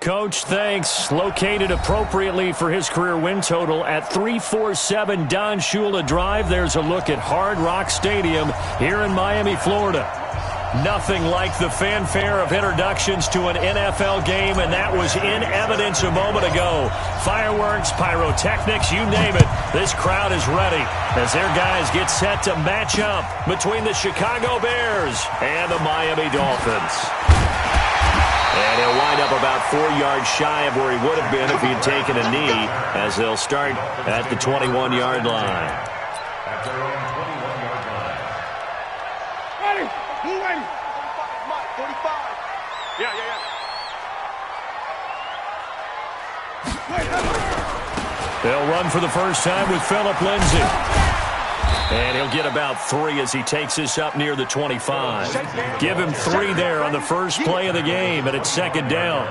Coach. Thanks. Located appropriately for his career win total at 347 Don Shula Drive. There's a look at Hard Rock Stadium here in Miami, Florida. Nothing like the fanfare of introductions to an NFL game, and that was in evidence a moment ago. Fireworks, pyrotechnics, you name it. This crowd is ready as their guys get set to match up between the Chicago Bears and the Miami Dolphins. And he'll wind up about 4 yards shy of where he would have been if he had taken a knee, as they'll start at the 21-yard line. At their own 21-yard line. Ready? Move ready. 45. Yeah. They'll run for the first time with Phillip Lindsay. And he'll get about 3 as he takes this up near the 25. Give him 3 there on the first play of the game, and it's second down.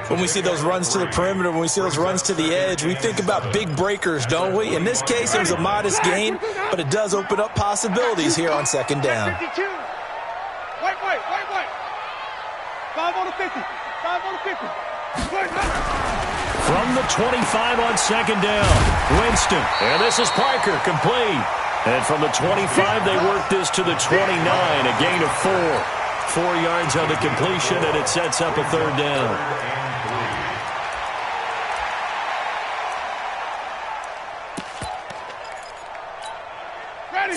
When we see those runs to the perimeter, when we see those runs to the edge, we think about big breakers, don't we? In this case, it was a modest gain, but it does open up possibilities here on second down. Wait. 5 on the 50. 5 on the 50. From the 25 on second down, Winston. And this is Parker, complete. And from the 25, they work this to the 29, a gain of 4. 4 yards on the completion, and it sets up a third down.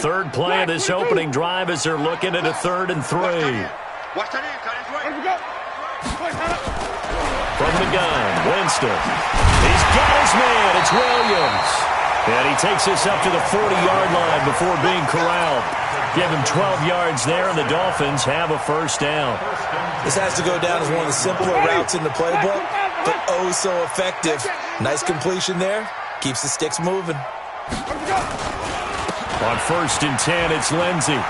Third play of this opening drive as they're looking at a 3rd and 3. Watch that in, Let's go. From the gun, Winston. He's got his man. It's Williams. And he takes this up to the 40-yard line before being corralled. Give him 12 yards there, and the Dolphins have a first down. This has to go down as one of the simpler routes in the playbook, but oh so effective. Nice completion there. Keeps the sticks moving. On 1st and 10, it's Lindsay.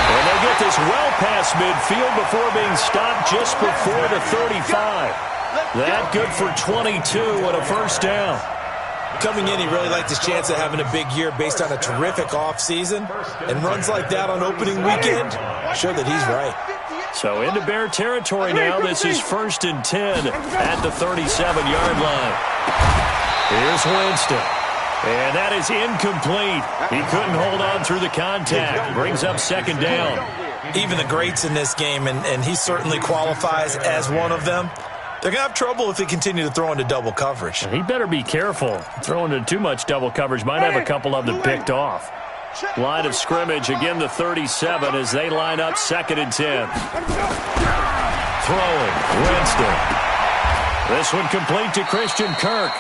And they get this well past midfield before being stopped just before the 35. That good for 22 and a first down. Coming in, he really liked his chance of having a big year based on a terrific offseason. And runs like that on opening weekend, sure that he's right. So into Bear territory now. This is 1st and 10 at the 37-yard line. Here's Winston. And that is incomplete. He couldn't hold on through the contact. Brings up second down. Even the greats in this game, and he certainly qualifies as one of them, they're going to have trouble if they continue to throw into double coverage. He better be careful. Throwing into too much double coverage might have a couple of them picked off. Line of scrimmage, again the 37 as they line up 2nd and 10. Throwing, Winston. This one complete to Christian Kirk.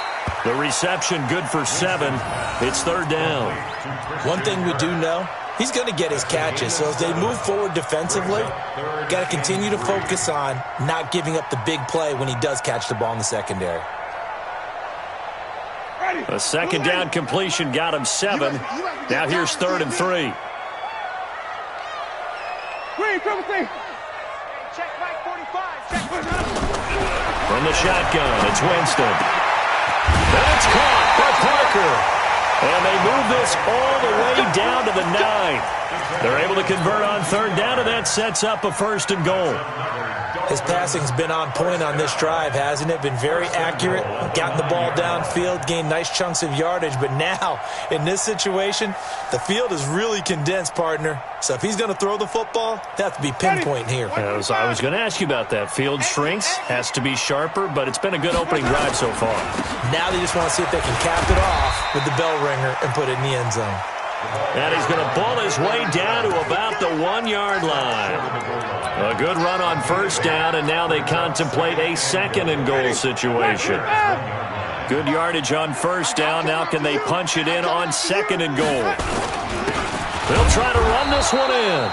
The reception good for 7. It's 3rd down. One thing we do know, he's going to get his catches. So as they move forward defensively, got to continue to focus on not giving up the big play when he does catch the ball in the secondary. A second down completion got him 7. Now here's 3rd and 3. From the shotgun, it's Winston. And it's caught by Parker. And they move this all the way down to the 9. They're able to convert on 3rd down, and that sets up a 1st and goal. His passing's been on point on this drive, hasn't it? Been very accurate, gotten the ball downfield, gained nice chunks of yardage. But now, in this situation, the field is really condensed, partner. So if he's going to throw the football, they have to be pinpoint here. I was going to ask you about that. Field shrinks, has to be sharper, but it's been a good opening drive so far. Now they just want to see if they can cap it off with the bell ringer and put it in the end zone. And he's going to ball his way down to about the 1-yard line. A good run on 1st down, and now they contemplate a 2nd and goal situation. Good yardage on 1st down. Now can they punch it in on 2nd and goal? They'll try to run this one in.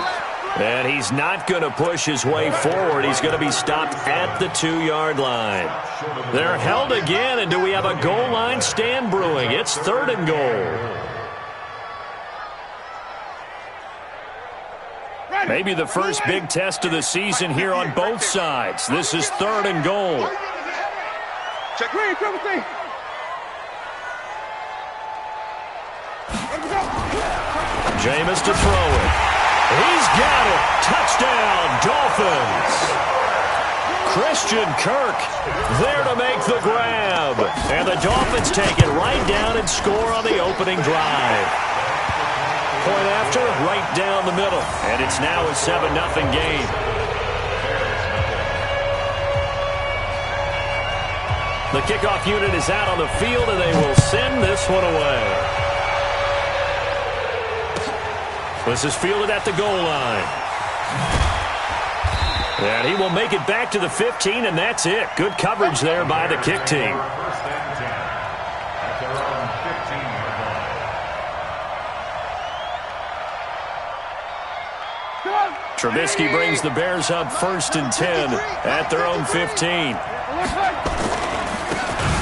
And he's not going to push his way forward. He's going to be stopped at the 2-yard line. They're held again, and do we have a goal line stand brewing? It's 3rd and goal. Maybe the first big test of the season here on both sides. This is 3rd and goal. Jameis to throw it. He's got it. Touchdown, Dolphins. Christian Kirk there to make the grab. And the Dolphins take it right down and score on the opening drive. Point after, right down the middle. And it's now a 7-0 game. The kickoff unit is out on the field, and they will send this one away. This is fielded at the goal line. And he will make it back to the 15, and that's it. Good coverage there by the kick team. Trubisky brings the Bears up 1st and 10 at their own 15.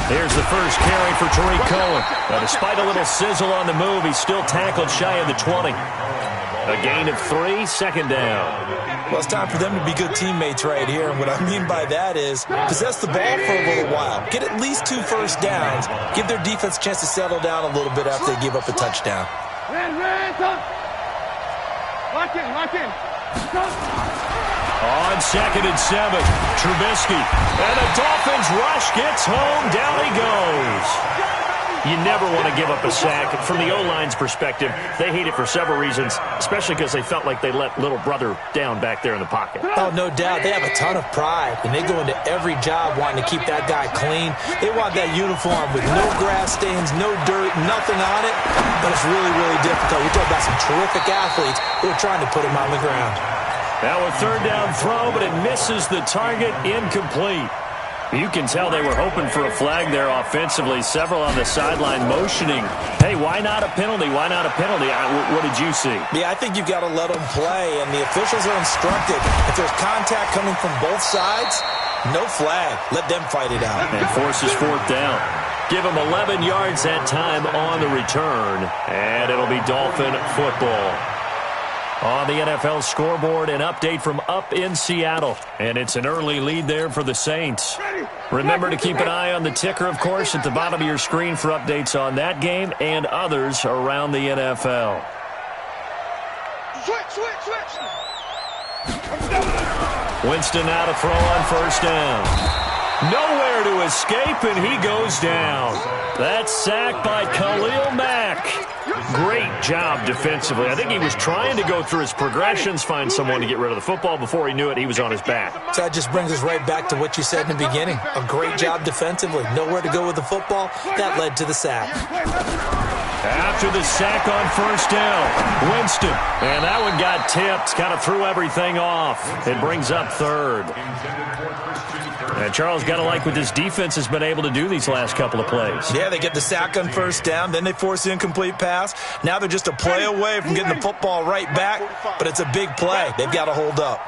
Here's the first carry for Tariq Cohen. Now, despite a little sizzle on the move, he's still tackled shy of the 20. A gain of 3, 2nd down. Well, it's time for them to be good teammates right here. And what I mean by that is possess the ball for a little while. Get at least 2 first downs. Give their defense a chance to settle down a little bit after they give up a touchdown. Lock in. On 2nd and 7, Trubisky. And the Dolphins rush gets home. Down he goes. You never want to give up a sack. From the O-line's perspective, they hate it for several reasons, especially because they felt like they let little brother down back there in the pocket. Oh, no doubt. They have a ton of pride, and they go into every job wanting to keep that guy clean. They want that uniform with no grass stains, no dirt, nothing on it. But it's really, really difficult. We're talking about some terrific athletes who are trying to put him on the ground. Now a 3rd down throw, but it misses the target, incomplete. You can tell they were hoping for a flag there offensively. Several on the sideline motioning. Hey, why not a penalty? Why not a penalty? What did you see? Yeah, I think you've got to let them play, and the officials are instructed. If there's contact coming from both sides, no flag. Let them fight it out. And forces 4th down. Give them 11 yards that time on the return, and it'll be Dolphin football. On the NFL scoreboard, an update from up in Seattle. And it's an early lead there for the Saints. Remember to keep an eye on the ticker, of course, at the bottom of your screen for updates on that game and others around the NFL. Switch. Winston now to throw on 1st down. Nowhere to escape, and he goes down. That's sacked by Khalil Mack. Great job defensively. I think he was trying to go through his progressions, find someone to get rid of the football. Before he knew it, he was on his back. So that just brings us right back to what you said in the beginning. A great job defensively. Nowhere to go with the football. That led to the sack. After the sack on 1st down, Winston. And that one got tipped. Kind of threw everything off. It brings up 3rd. And Charles, got to like what this defense has been able to do these last couple of plays. Yeah, they get the sack on 1st down, then they force the incomplete pass. Now they're just a play away from getting the football right back, but it's a big play. They've got to hold up.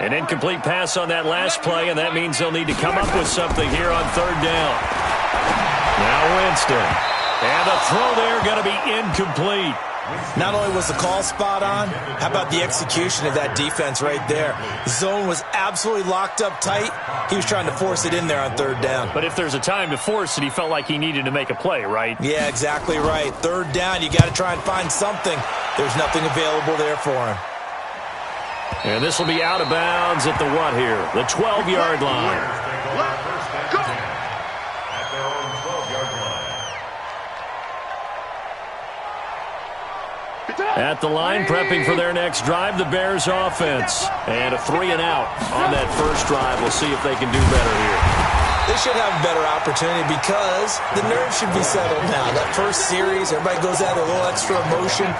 An incomplete pass on that last play, and that means they'll need to come up with something here on 3rd down. Now Winston. And the throw there going to be incomplete. Not only was the call spot on, how about the execution of that defense right there? The zone was absolutely locked up tight. He was trying to force it in there on 3rd down. But if there's a time to force it, he felt like he needed to make a play, right? Yeah, exactly right. 3rd down, you got to try and find something. There's nothing available there for him. And this will be out of bounds at the what here? The 12-yard line. At the line, prepping for their next drive, the Bears offense. And a 3 and out on that first drive. We'll see if they can do better here. They should have a better opportunity because the nerves should be settled now. That first series, everybody goes out with a little extra emotion.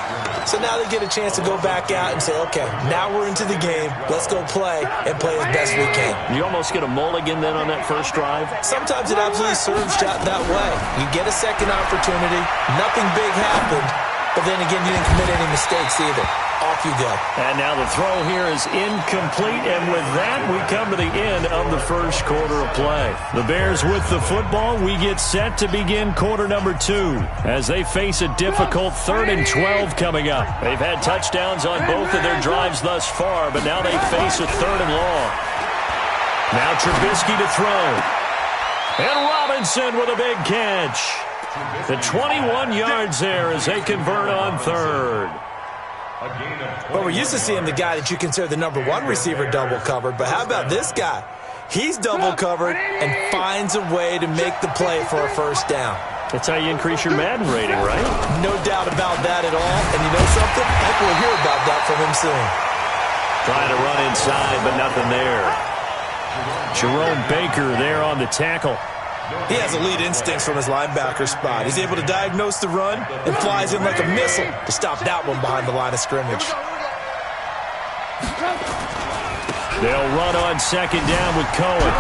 So now they get a chance to go back out and say, okay, now we're into the game. Let's go play and play as best we can. You almost get a mulligan then on that first drive? Sometimes it absolutely serves that way. You get a second opportunity. Nothing big happened. But then again, you didn't commit any mistakes either. Off you go. And now the throw here is incomplete. And with that, we come to the end of the first quarter of play. The Bears with the football. We get set to begin quarter number 2 as they face a difficult 3rd and 12 coming up. They've had touchdowns on both of their drives thus far, but now they face a 3rd and long. Now Trubisky to throw. And Robinson with a big catch. The 21 yards there as they convert on 3rd. Well, we're used to seeing the guy that you consider the #1 receiver double covered, but how about this guy? He's double covered and finds a way to make the play for a first down. That's how you increase your Madden rating, right? No doubt about that at all. And you know something? I think we'll hear about that from him soon. Trying to run inside, but nothing there. Jerome Baker there on the tackle. He has elite instincts from his linebacker spot. He's able to diagnose the run and flies in like a missile to stop that one behind the line of scrimmage. They'll run on second down with Cohen.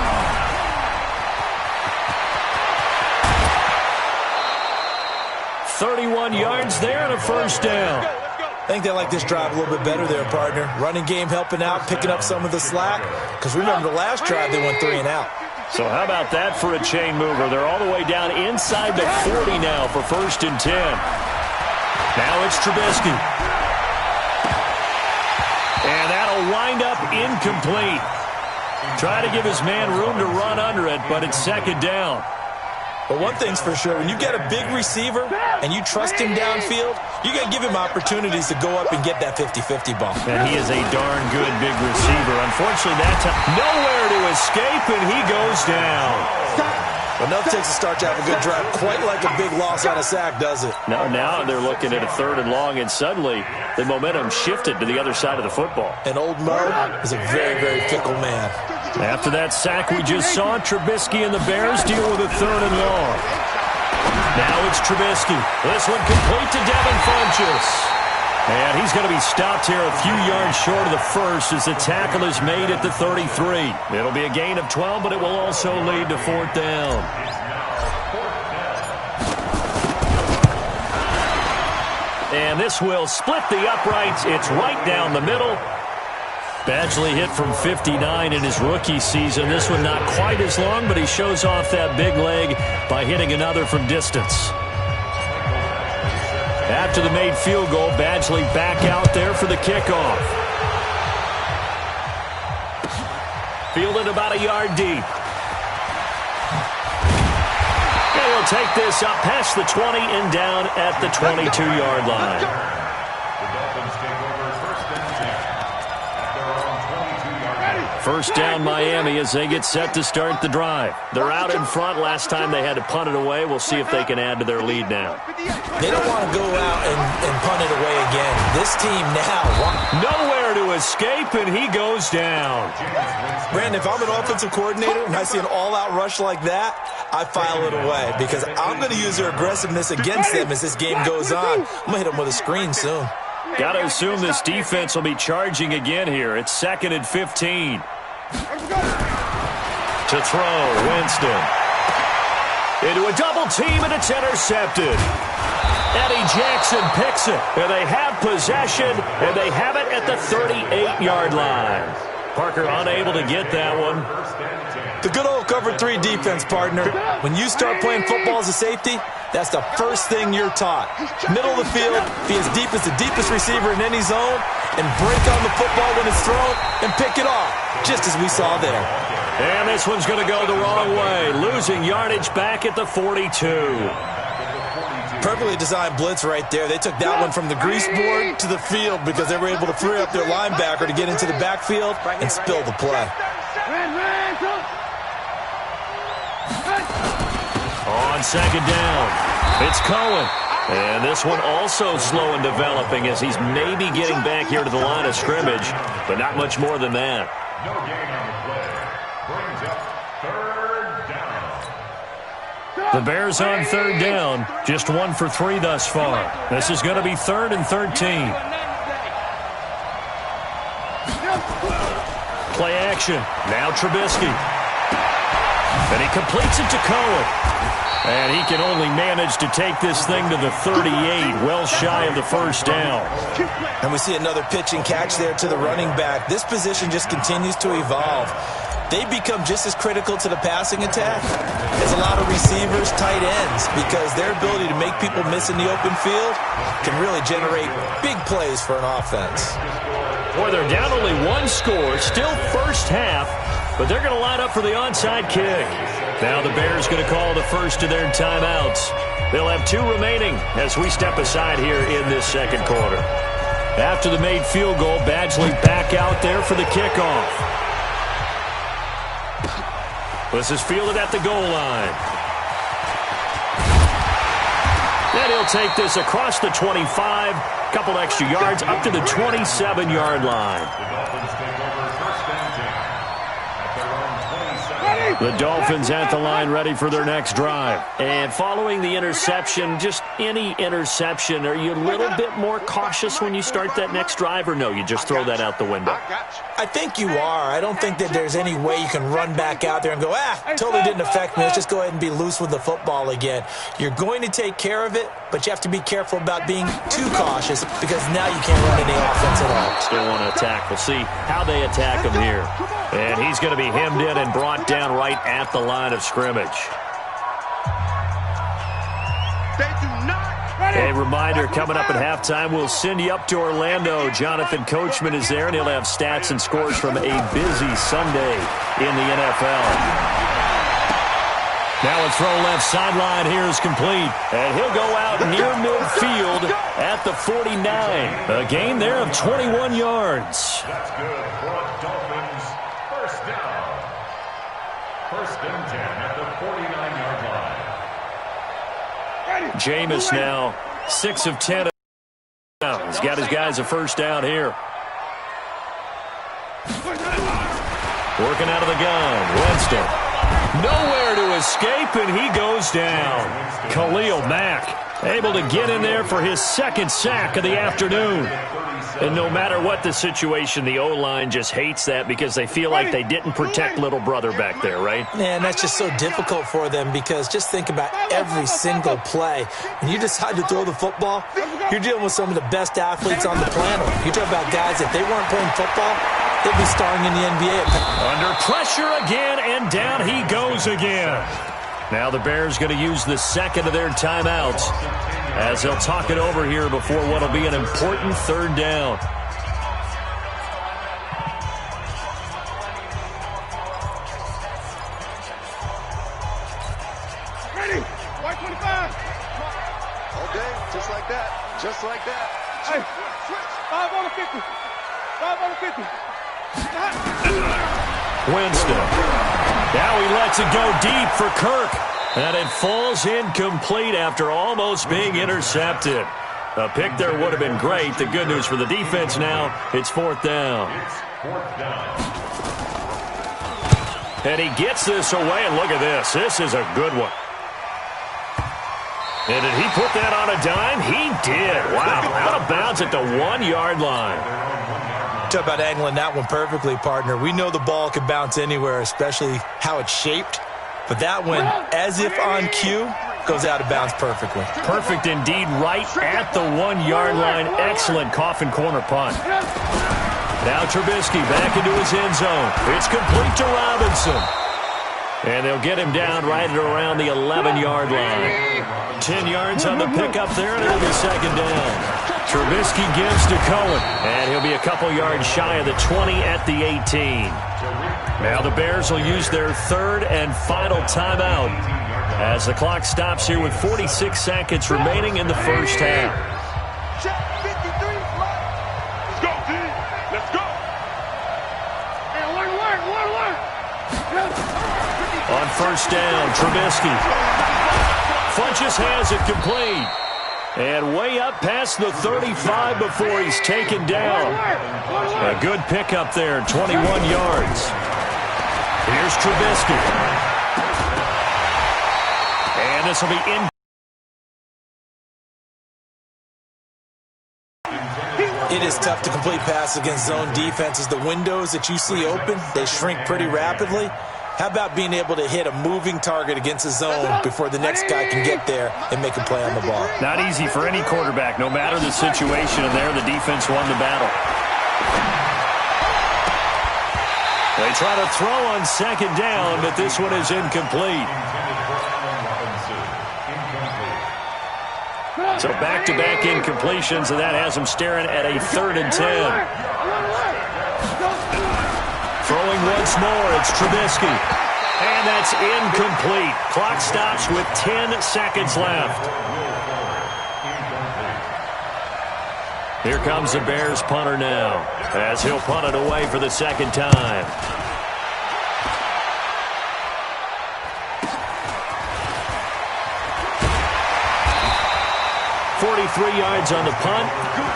"31 yards there and a first down." I think they like this drive a little bit better there, partner. Running game helping out, picking up some of the slack. Because remember the last drive, they went 3 and out. So how about that for a chain mover? They're all the way down inside the 40 now for 1st and 10. Now it's Trubisky. And that'll wind up incomplete. Try to give his man room to run under it, but it's 2nd down. But one thing's for sure, when you get a big receiver and you trust him downfield, you got to give him opportunities to go up and get that 50-50 ball. And he is a darn good big receiver. Unfortunately, that time, nowhere to escape, and he goes down. But nothing takes a start to have a good drive quite like a big loss on a sack, does it? Now they're looking at a 3rd and long, and suddenly the momentum shifted to the other side of the football. And old Mo is a very, very fickle man. After that sack we just saw, Trubisky and the Bears deal with a 3rd and long. Now it's Trubisky. This one complete to Devin Funchess. And he's going to be stopped here a few yards short of the first as the tackle is made at the 33. It'll be a gain of 12, but it will also lead to 4th down. And this will split the uprights. It's right down the middle. Badgley hit from 59 in his rookie season. This one not quite as long, but he shows off that big leg by hitting another from distance. After the made field goal, Badgley back out there for the kickoff. Fielded about a yard deep. And he'll take this up past the 20 and down at the 22-yard line. First down Miami as they get set to start the drive. They're out in front. Last time they had to punt it away. We'll see if they can add to their lead now. They don't want to go out and punt it away again. This team now nowhere to escape, and he goes down. Brandon, if I'm an offensive coordinator and I see an all-out rush like that, I file it away because I'm going to use their aggressiveness against them as this game goes on. I'm going to hit them with a screen soon. Got to assume this defense will be charging again here. It's 2nd and 15. To throw, Winston. Into a double team, and it's intercepted. Eddie Jackson picks it, and they have possession, and they have it at the 38-yard line. Parker unable to get that one. The good old cover 3 defense, partner. When you start playing football as a safety, that's the first thing you're taught. Middle of the field, be as deep as the deepest receiver in any zone, and break on the football when it's thrown and pick it off, just as we saw there. And this one's going to go the wrong way, losing yardage back at the 42. Perfectly designed blitz right there. They took that one from the grease board to the field because they were able to free up their linebacker to get into the backfield and spill the play. On second down, it's Cohen. And this one also slow in developing as he's maybe getting back here to the line of scrimmage, but not much more than that. No gain on the play. Brings up 3rd down. The Bears on 3rd down, just 1 for 3 thus far. This is going to be 3rd and 13. Play action. Now Trubisky. And he completes it to Cohen. And he can only manage to take this thing to the 38, well shy of the first down. And we see another pitch and catch there to the running back. This position just continues to evolve. They become just as critical to the passing attack as a lot of receivers, tight ends, because their ability to make people miss in the open field can really generate big plays for an offense. Boy, they're down only 1 score, still first half, but they're going to line up for the onside kick. Now the Bears going to call the first of their timeouts. They'll have 2 remaining as we step aside here in this second quarter. After the made field goal, Badgley back out there for the kickoff. This is fielded at the goal line. And he'll take this across the 25, couple extra yards, up to the 27-yard line. The Dolphins at the line, ready for their next drive. And following the interception, just any interception, are you a little bit more cautious when you start that next drive, or no, you just throw that out the window? I think you are. I don't think that there's any way you can run back out there and go, totally didn't affect me. Let's just go ahead and be loose with the football again. You're going to take care of it, but you have to be careful about being too cautious because now you can't run any offense at all. Still want to attack. We'll see how they attack him here. And he's going to be hemmed in and brought down right at the line of scrimmage. A reminder, coming up at halftime, we'll send you up to Orlando. Jonathan Coachman is there, and he'll have stats and scores from a busy Sunday in the NFL. Now a throw left sideline here is complete. And he'll go out near midfield at the 49. A gain there of 21 yards. That's good for a Dolphins first down. First and 10 at the 49-yard line. Jameis now 6 of 10. He's got his guys a first down here. Working out of the gun. Winston. Nowhere to escape, and he goes down. Khalil Mack able to get in there for his second sack of the afternoon. And no matter what the situation, the O-line just hates that because they feel like they didn't protect little brother back there, right? Man, that's just so difficult for them because just think about every single play. When you decide to throw the football, you're dealing with some of the best athletes on the planet. You talk about guys, if they weren't playing football, they'd be starring in the NBA. Under pressure again, and down he goes again. Now the Bears going to use the second of their timeouts as they'll talk it over here before what will be an important third down. Ready? White 25. Okay, just like that. Just like that. Hey, 5 on the 50. 5 on the 50. Winston. Now he lets it go deep for Kirk. And it falls incomplete after almost being intercepted. A pick there would have been great. The good news for the defense now, it's fourth down. It's fourth down. And he gets this away, and look at this. This is a good one. And did he put that on a dime? He did. Wow, out of bounds at the 1-yard line. Talk about angling that one perfectly, partner. We know the ball can bounce anywhere, especially how it's shaped. But that one, as if on cue, goes out of bounds perfectly. Perfect indeed, right at the 1-yard line. Excellent coffin corner punt. Now Trubisky back into his end zone. It's complete to Robinson. And they'll get him down right at around the 11-yard line. 10 yards on the pickup there, and it'll be second down. Trubisky gives to Cohen, and he'll be a couple yards shy of the 20 at the 18. Now the Bears will use their third and final timeout as the clock stops here with 46 seconds remaining in the first half. Check 53. Let's go, team. Let's go. Hey, alert. On first down, Trubisky. Funches has it complete. And way up past the 35 before he's taken down. A good pickup there, 21 yards. Here's Trubisky. And this will be in. It is tough to complete passes against zone defenses. The windows that you see open, they shrink pretty rapidly. How about being able to hit a moving target against a zone before the next guy can get there and make a play on the ball? Not easy for any quarterback, no matter the situation, and there the defense won the battle. They try to throw on second down, but this one is incomplete. So back-to-back incompletions, and that has them staring at a 3rd and 10. Throwing once more, it's Trubisky. And that's incomplete. Clock stops with 10 seconds left. Here comes the Bears punter now, as he'll punt it away for the second time. 23 yards on the punt,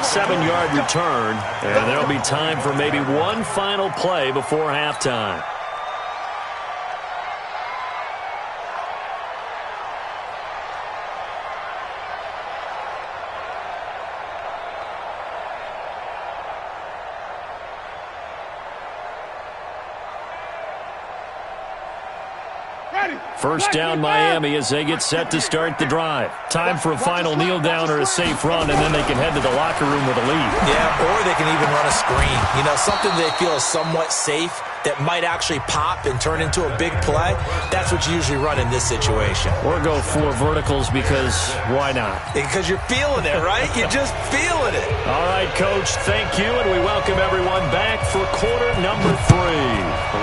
7-yard return, and there'll be time for maybe one final play before halftime. First down, Miami, as they get set to start the drive. Time for a final kneel down or a safe run, and then they can head to the locker room with a lead. Yeah, or they can even run a screen. You know, something they feel is somewhat safe that might actually pop and turn into a big play. That's what you usually run in this situation. Or go 4 verticals because why not? Because you're feeling it, right? You're just feeling it. All right, Coach, thank you, and we welcome everyone back for quarter number 3.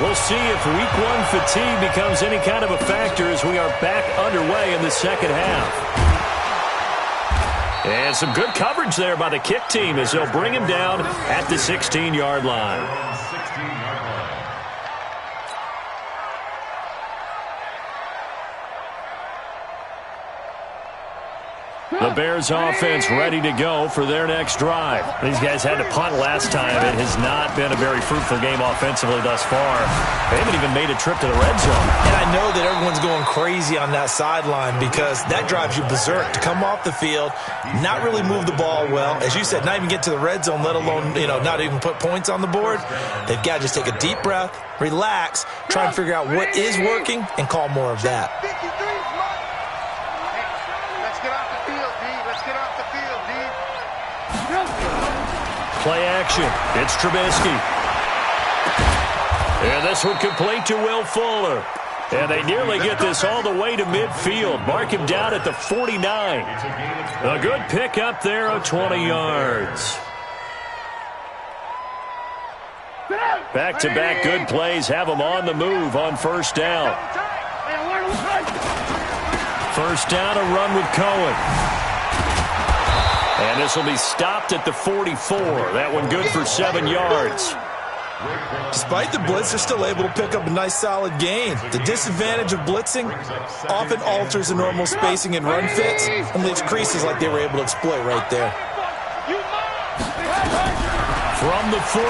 We'll see if week 1 fatigue becomes any kind of a factor as we are back underway in the second half. And some good coverage there by the kick team as they'll bring him down at the 16-yard line. The Bears offense ready to go for their next drive. These guys had to punt last time. It has not been a very fruitful game offensively thus far. They haven't even made a trip to the red zone. And I know that everyone's going crazy on that sideline because that drives you berserk to come off the field, not really move the ball well. As you said, not even get to the red zone, let alone, not even put points on the board. They've got to just take a deep breath, relax, try and figure out what is working, and call more of that. Play action. It's Trubisky. And this one complete to Will Fuller. And they nearly get this all the way to midfield. Mark him down at the 49. A good pickup there of 20 yards. Back-to-back good plays have them on the move on first down. First down, a run with Cohen. And this will be stopped at the 44. That one good for 7 yards. Despite the blitz, they're still able to pick up a nice solid gain. The disadvantage of blitzing often alters the normal spacing and run fits and leaves creases like they were able to exploit right there. From the 44,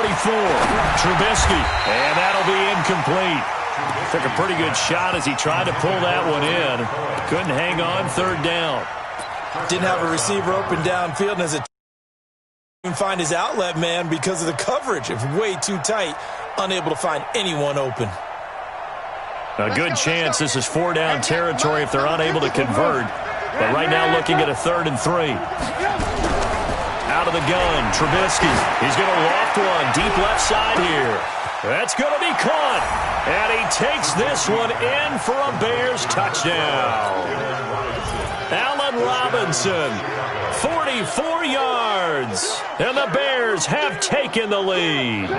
Trubisky, and that'll be incomplete. Took a pretty good shot as he tried to pull that one in. Couldn't hang on third down. Didn't have a receiver open downfield, and as it didn't find his outlet man because of the coverage. It's way too tight, unable to find anyone open. A good chance this is 4-down territory if they're unable to convert. But right now looking at a 3rd and 3. Out of the gun, Trubisky. He's going to loft one deep left side here. That's going to be caught. And he takes this one in for a Bears touchdown. Allen Robinson, 44 yards, and the Bears have taken the lead.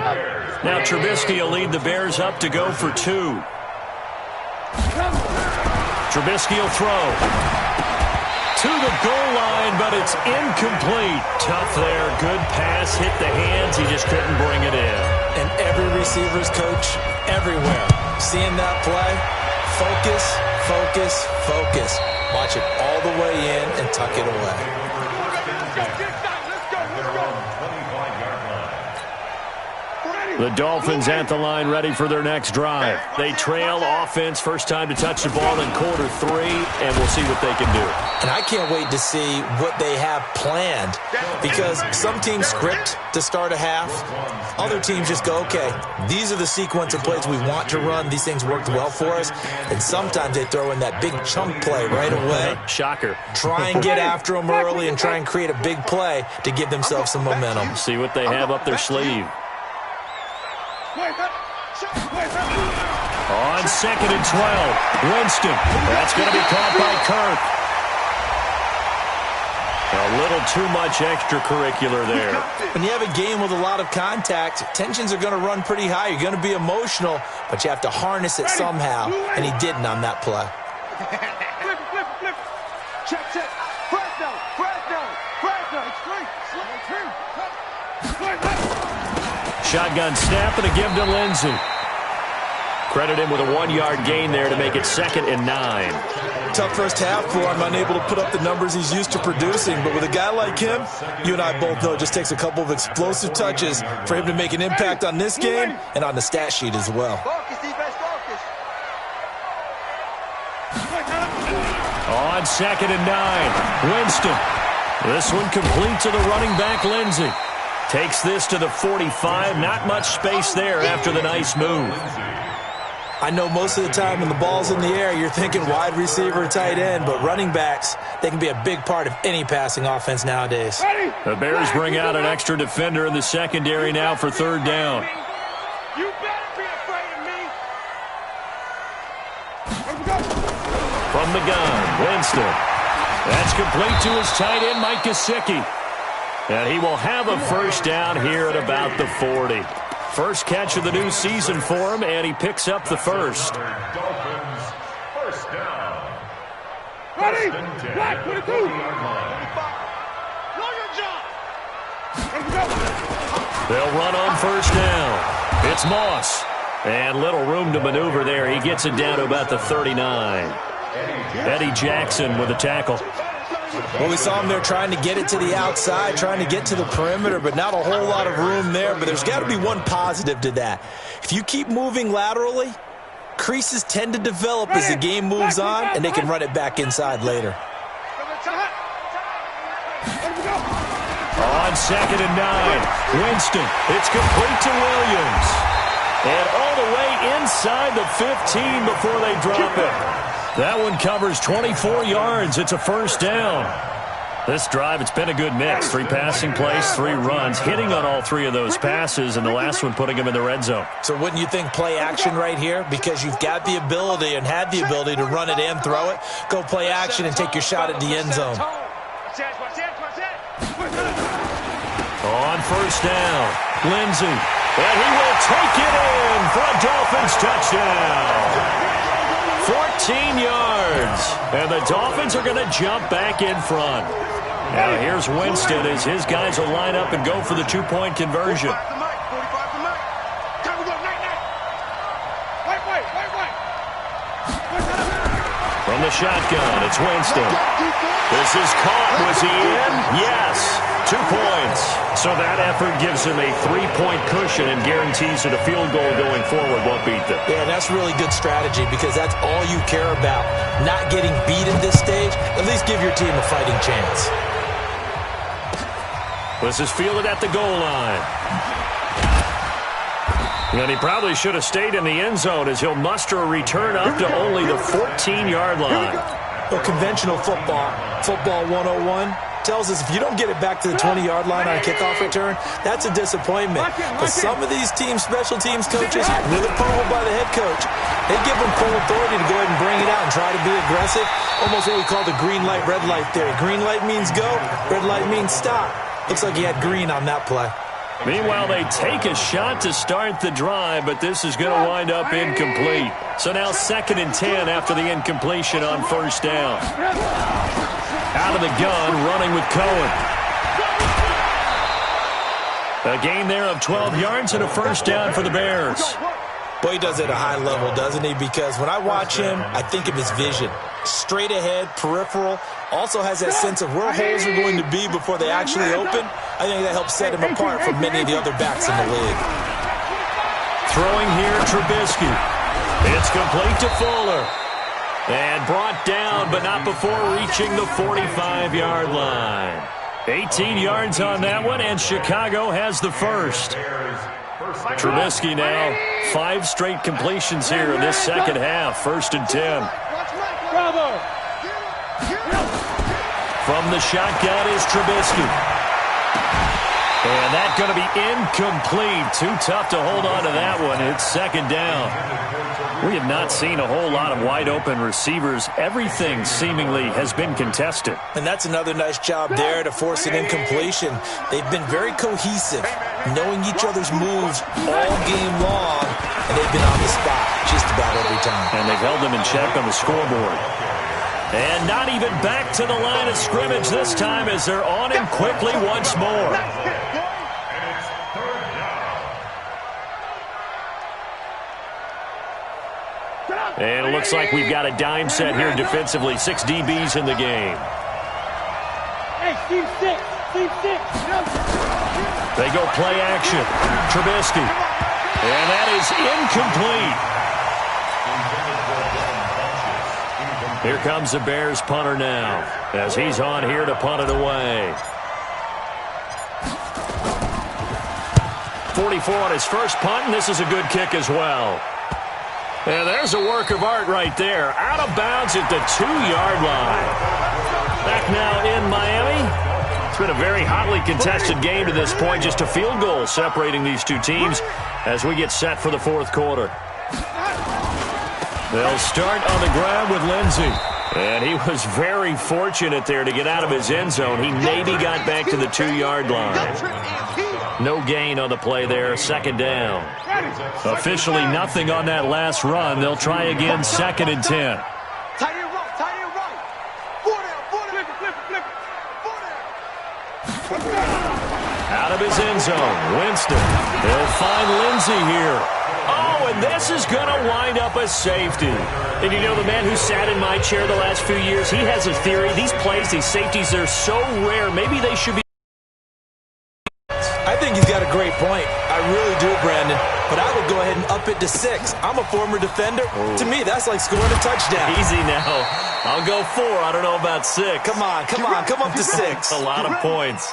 Now Trubisky will lead the Bears up to go for 2. Trubisky will throw to the goal line, but it's incomplete. Tough there, good pass, hit the hands, he just couldn't bring it in. And every receiver's coach everywhere, seeing that play, focus, focus, focus. Watch it all the way in and tuck it away. The Dolphins at the line ready for their next drive. They trail offense first time to touch the ball in quarter 3, and we'll see what they can do. And I can't wait to see what they have planned because some teams script to start a half. Other teams just go, okay, these are the sequence of plays we want to run. These things worked well for us. And sometimes they throw in that big chunk play right away. Shocker. Try and get after them early and try and create a big play to give themselves some momentum. See what they have up their sleeve. On 2nd and 12, Winston. That's going to be caught by Kirk. A little too much extracurricular there. When you have a game with a lot of contact, tensions are going to run pretty high. You're going to be emotional, but you have to harness it somehow, and he didn't on that play. Flip. Check. Fresno. It's 3. Shotgun snap and a give to Lindsey. Credit him with a 1-yard gain there to make it 2nd and 9. Tough first half for him, unable to put up the numbers he's used to producing. But with a guy like him, you and I both know it just takes a couple of explosive touches for him to make an impact on this game and on the stat sheet as well. On 2nd and 9, Winston. This one complete to the running back, Lindsey. Takes this to the 45. Not much space there after the nice move. I know most of the time when the ball's in the air, you're thinking wide receiver, tight end, but running backs, they can be a big part of any passing offense nowadays. The Bears bring out an extra defender in the secondary now for 3rd down. You better be afraid of me. From the gun, Winston. That's complete to his tight end, Mike Gesicki. And he will have a first down here at about the 40. First catch of the new season for him, and he picks up the first. Dolphins, first down. Ready? First and 10 Black, at the 22. 40-yard line. Know your job. They'll run on first down. It's Moss. And little room to maneuver there. He gets it down to about the 39. Eddie Jackson with a tackle. Well, we saw him there trying to get it to the outside, trying to get to the perimeter, but not a whole lot of room there. But there's got to be one positive to that. If you keep moving laterally, creases tend to develop as the game moves on, and they can run it back inside later. On 2nd and 9, Winston. It's complete to Williams. And all the way inside the 15 before they drop it. That one covers 24 yards. It's a first down. This drive, it's been a good mix. 3 passing plays, 3 runs, hitting on all 3 of those passes, and the last one putting him in the red zone. So wouldn't you think play action right here? Because you've got the ability and had the ability to run it and throw it. Go play action and take your shot at the end zone. On first down, Lindsey. And he will take it in for a Dolphins touchdown. 14 yards. And the Dolphins are going to jump back in front. Now here's Winston as his guys will line up and go for the 2-point conversion. From the shotgun, it's Winston. This is caught. Was he in? Yes. 2 points. So that effort gives him a 3-point cushion and guarantees that a field goal going forward won't beat them. Yeah, that's really good strategy because that's all you care about. Not getting beat at this stage. At least give your team a fighting chance. This is fielded at the goal line. And he probably should have stayed in the end zone as he'll muster a return up to only the 14-yard line. Well, conventional football 101, tells us if you don't get it back to the 20-yard line on a kickoff return, that's a disappointment. But some of these teams, special teams coaches, with approval by the head coach, they give them full authority to go ahead and bring it out and try to be aggressive. Almost what we call the green light, red light theory. Green light means go, red light means stop. Looks like he had green on that play. Meanwhile, they take a shot to start the drive, but this is going to wind up incomplete. So now 2nd and 10 after the incompletion on first down. Out of the gun, running with Cohen. A gain there of 12 yards and a first down for the Bears. Boy, he does it at a high level, doesn't he? Because when I watch him, I think of his vision. Straight ahead, peripheral. Also has that sense of where holes are going to be before they actually open. I think that helps set him apart from many of the other backs in the league. Throwing here, Trubisky. It's complete to Fuller. And brought down, but not before reaching the 45-yard line. 18 yards on that one, and Chicago has the first. Trubisky now, 5 straight completions here in this second half. 1st and 10. From the shotgun is Trubisky. And that's going to be incomplete. Too tough to hold on to that one. It's 2nd down. We have not seen a whole lot of wide-open receivers. Everything seemingly has been contested. And that's another nice job there to force an incompletion. They've been very cohesive, knowing each other's moves all game long, and they've been on the spot just about every time. And they've held them in check on the scoreboard. And not even back to the line of scrimmage this time as they're on him quickly once more. And it looks like we've got a dime set here defensively. 6 DBs in the game. Hey, team 6. Team 6. They go play action. Trubisky. And that is incomplete. Here comes the Bears punter now, as he's on here to punt it away. 44 on his first punt, and this is a good kick as well. And there's a work of art right there. Out of bounds at the 2-yard line. Back now in Miami. It's been a very hotly contested game to this point. Just a field goal separating these two teams as we get set for the fourth quarter. They'll start on the ground with Lindsey. And he was very fortunate there to get out of his end zone. He maybe got back to the 2-yard line. No gain on the play there. Second down. Officially nothing on that last run. They'll try again, 2nd and 10. Tight end right, tight end right. 4 down, flip it. Out of his end zone, Winston. They'll find Lindsey here. Oh, and this is going to wind up a safety. And you know, the man who sat in my chair the last few years, he has a theory. These plays, these safeties, they're so rare. Maybe they should be. I think he's got a great point. I really do, Brandon. But I would go ahead and up it to 6. I'm a former defender. Ooh. To me, that's like scoring a touchdown. Easy now. I'll go 4. I don't know about 6. Come on. Come up to 6. A lot of points.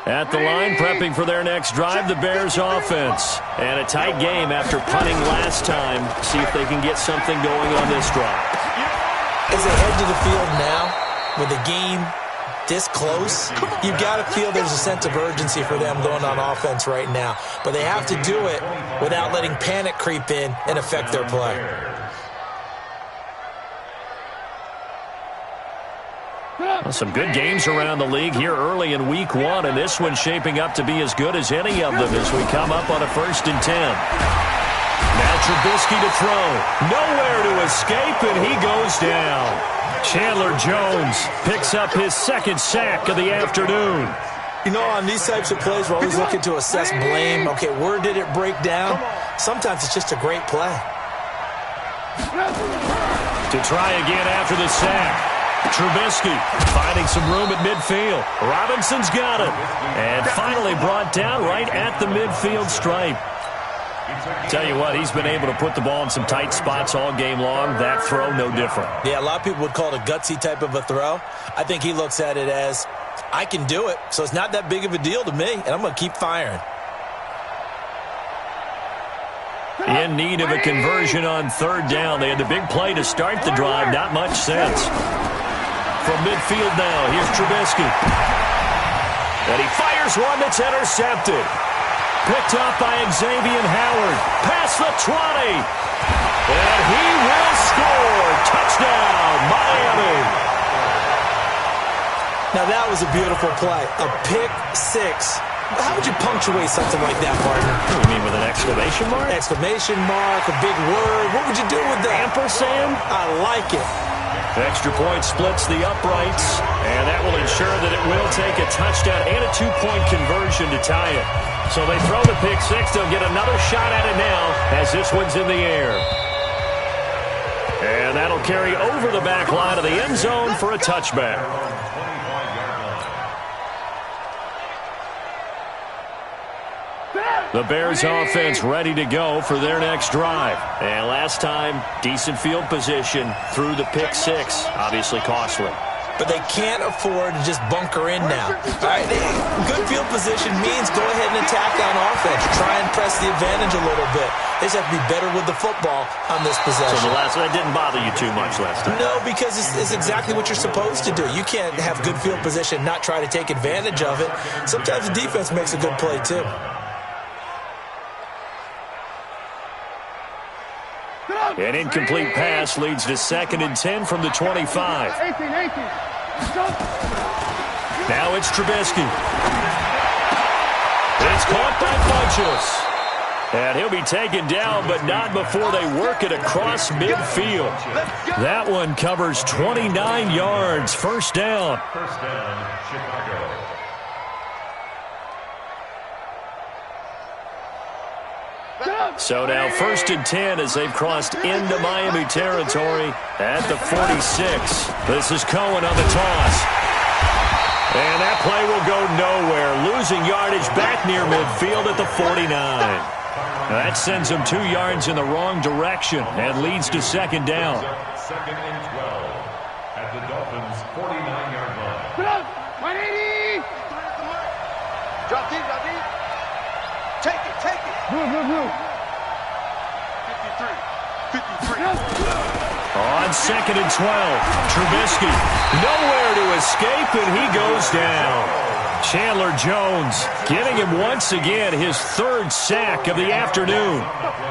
At the line, prepping for their next drive, the Bears offense. And a tight game after punting last time. See if they can get something going on this drive. As they head to the field now, with the game this close, you've got to feel there's a sense of urgency for them going on offense right now. But they have to do it without letting panic creep in and affect their play. Well, some good games around the league here early in week 1, and this one's shaping up to be as good as any of them as we come up on a 1st and 10. Now Trubisky to throw. Nowhere to escape, and he goes down. Chandler Jones picks up his 2nd sack of the afternoon. You know, on these types of plays, we're always looking to assess blame. Okay, where did it break down? Sometimes it's just a great play. To try again after the sack. Trubisky finding some room at midfield. Robinson's got it. And finally brought down right at the midfield stripe. Tell you what, he's been able to put the ball in some tight spots all game long. That throw, no different. Yeah, a lot of people would call it a gutsy type of a throw. I think he looks at it as, I can do it, so it's not that big of a deal to me, and I'm going to keep firing. In need of a conversion on 3rd down. They had the big play to start the drive. Not much sense. From midfield now, here's Trubisky. And he fires one that's intercepted. Picked up by Xavier Howard. Past the 20. And he will score. Touchdown, Miami. Now that was a beautiful play. A pick 6. How would you punctuate something like that, partner? You mean with an exclamation mark? Exclamation mark, a big word. What would you do with that? Ampersand? I like it. Extra point splits the uprights, and that will ensure that it will take a touchdown and a 2-point conversion to tie it. So they throw the pick 6. They'll get another shot at it now as this one's in the air. And that'll carry over the back line of the end zone for a touchback. The Bears offense ready to go for their next drive. And last time, decent field position through the pick 6. Obviously costly. But they can't afford to just bunker in now. All right, good field position means go ahead and attack on offense. Try and press the advantage a little bit. They just have to be better with the football on this possession. So that didn't bother you too much last time? No, because it's exactly what you're supposed to do. You can't have good field position and not try to take advantage of it. Sometimes the defense makes a good play too. An incomplete pass leads to 2nd and 10 from the 25. 18. Now it's Trubisky. It's caught by Funchess. And he'll be taken down, but not before they work it across midfield. That one covers 29 yards. 1st down. Chicago. So now 1st and 10 as they've crossed into Miami territory at the 46. This is Cohen on the toss. And that play will go nowhere. Losing yardage back near midfield at the 49. That sends them 2 yards in the wrong direction and leads to 2nd down. 2nd and 12 at the Dolphins' 49-yard line. 180. Drop deep, drop deep. Take it, take it. 53. On 2nd and 12, Trubisky nowhere to escape, and he goes down. Chandler Jones getting him once again his 3rd sack of the afternoon.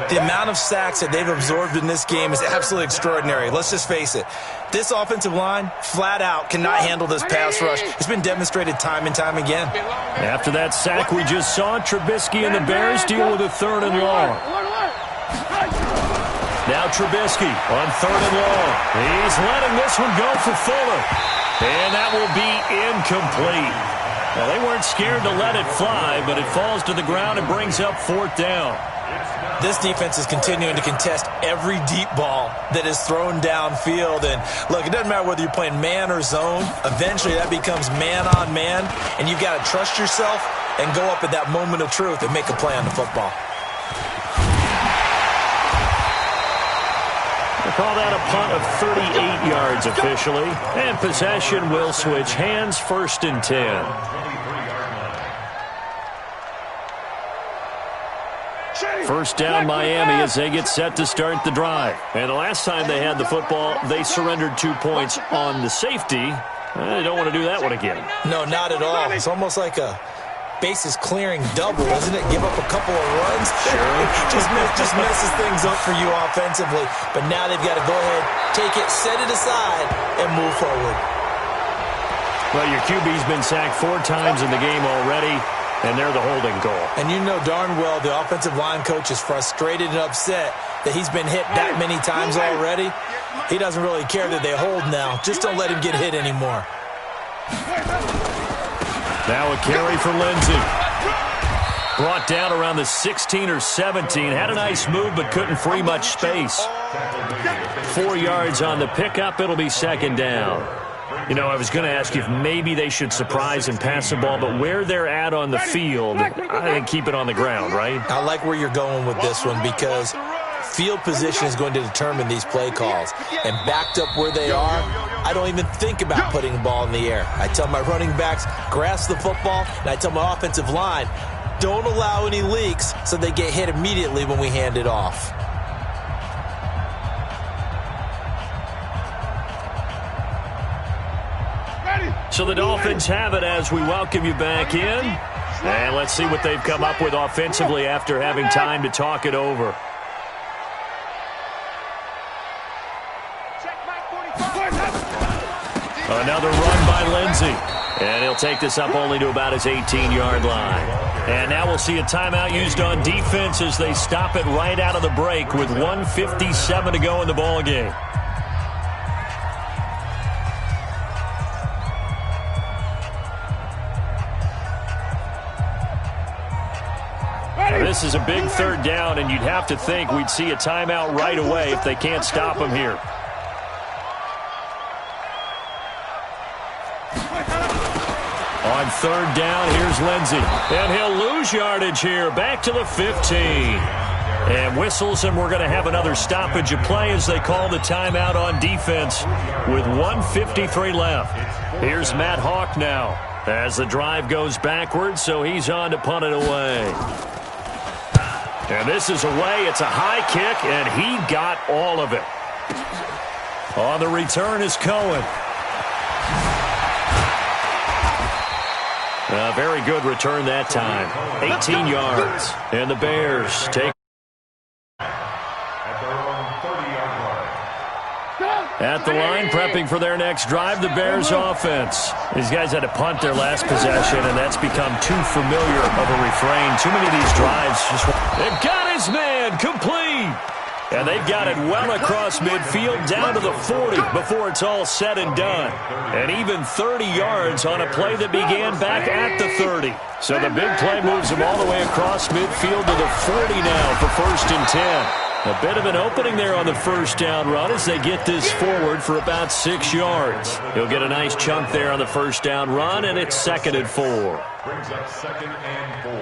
The amount of sacks that they've absorbed in this game is absolutely extraordinary. Let's just face it. This offensive line, flat out, cannot handle this pass rush. It's been demonstrated time and time again. After that sack we just saw, Trubisky and the Bears deal with a 3rd and long. Now Trubisky on 3rd and long. He's letting this one go for Fuller. And that will be incomplete. Well, they weren't scared to let it fly, but it falls to the ground and brings up 4th down. This defense is continuing to contest every deep ball that is thrown downfield. And, look, it doesn't matter whether you're playing man or zone. Eventually, that becomes man-on-man, and you've got to trust yourself and go up at that moment of truth and make a play on the football. They call that a punt of 38 yards officially. And possession will switch hands, 1st and 10. 1st down Miami as they get set to start the drive. And the last time they had the football, they surrendered 2 points on the safety. They don't want to do that one again. No, not at all. It's almost like a bases clearing double, isn't it? Give up a couple of runs. Sure. just messes things up for you offensively. But now they've got to go ahead, take it, set it aside, and move forward. Well, your QB's been sacked 4 times in the game already, and they're the holding goal. And you know darn well the offensive line coach is frustrated and upset that he's been hit that many times already. He doesn't really care that they hold now. Just don't let him get hit anymore. Now a carry for Lindsey. Brought down around the 16 or 17. Had a nice move, but couldn't free much space. 4 yards on the pickup. It'll be 2nd down. You know, I was going to ask you if maybe they should surprise and pass the ball, but where they're at on the field, I think keep it on the ground, right? I like where you're going with this one because field position is going to determine these play calls. And backed up where they are, I don't even think about putting the ball in the air. I tell my running backs, grasp the football, and I tell my offensive line, don't allow any leaks so they get hit immediately when we hand it off. So the Dolphins have it as we welcome you back in. And let's see what they've come up with offensively after having time to talk it over. Another run by Lindsey. And he'll take this up only to about his 18-yard line. And now we'll see a timeout used on defense as they stop it right out of the break with 1:57 to go in the ballgame. This is a big 3rd down, and you'd have to think we'd see a timeout right away if they can't stop him here. On 3rd down, here's Lindsey. And he'll lose yardage here, back to the 15. And whistles, and we're going to have another stoppage of play as they call the timeout on defense with 1:53 left. Here's Matt Hawk now as the drive goes backwards, so he's on to punt it away. And this is away. It's a high kick, and he got all of it. On the return is Cohen. A very good return that time. 18 yards. And the Bears take at the line, prepping for their next drive, the Bears offense. These guys had to punt their last possession, and that's become too familiar of a refrain. Too many of these drives just... They've got his man complete. And they've got it well across midfield down to the 40 before it's all said and done. And even 30 yards on a play that began back at the 30. So the big play moves them all the way across midfield to the 40 now for 1st and 10. A bit of an opening there on the first down run as they get this forward for about 6 yards. He'll get a nice chunk there on the first down run, and it's 2nd and 4. Brings up 2nd and 4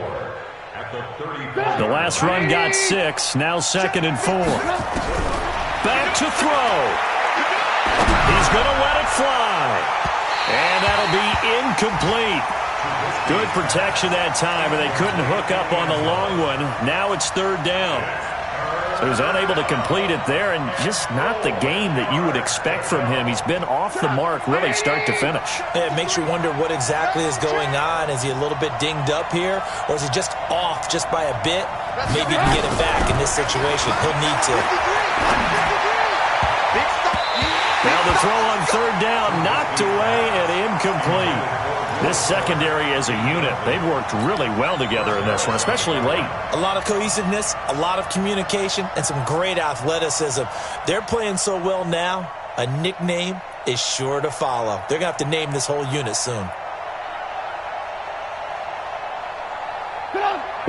at the 34. The last run got 6, now 2nd and 4. Back to throw. He's going to let it fly. And that'll be incomplete. Good protection that time, and they couldn't hook up on the long one. Now it's 3rd down. So he's unable to complete it there, and just not the game that you would expect from him. He's been off the mark really start to finish. It makes you wonder what exactly is going on. Is he a little bit dinged up here, or is he just off just by a bit? Maybe he can get it back in this situation. He'll need to. Now the throw on 3rd down, knocked away and incomplete. This secondary as a unit, they've worked really well together in this one, especially late. A lot of cohesiveness, a lot of communication, and some great athleticism. They're playing so well now, a nickname is sure to follow. They're going to have to name this whole unit soon.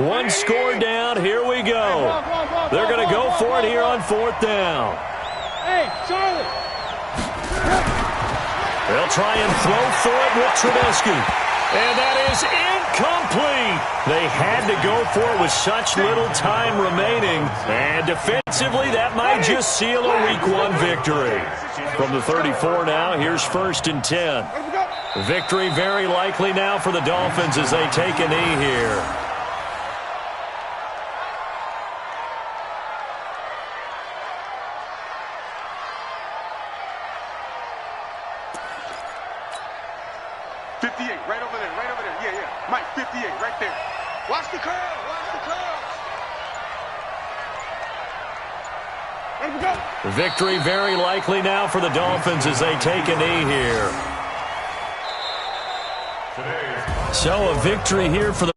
One score down, here we go. They're going to go for it here on 4th down. Hey, Charlie! They'll try and throw for it with Trubisky. And that is incomplete. They had to go for it with such little time remaining. And defensively, that might just seal a Week 1 victory. From the 34 now, here's 1st and 10. Victory very likely now for the Dolphins as they take a knee here. Victory very likely now for the Dolphins as they take a knee here. So a victory here for the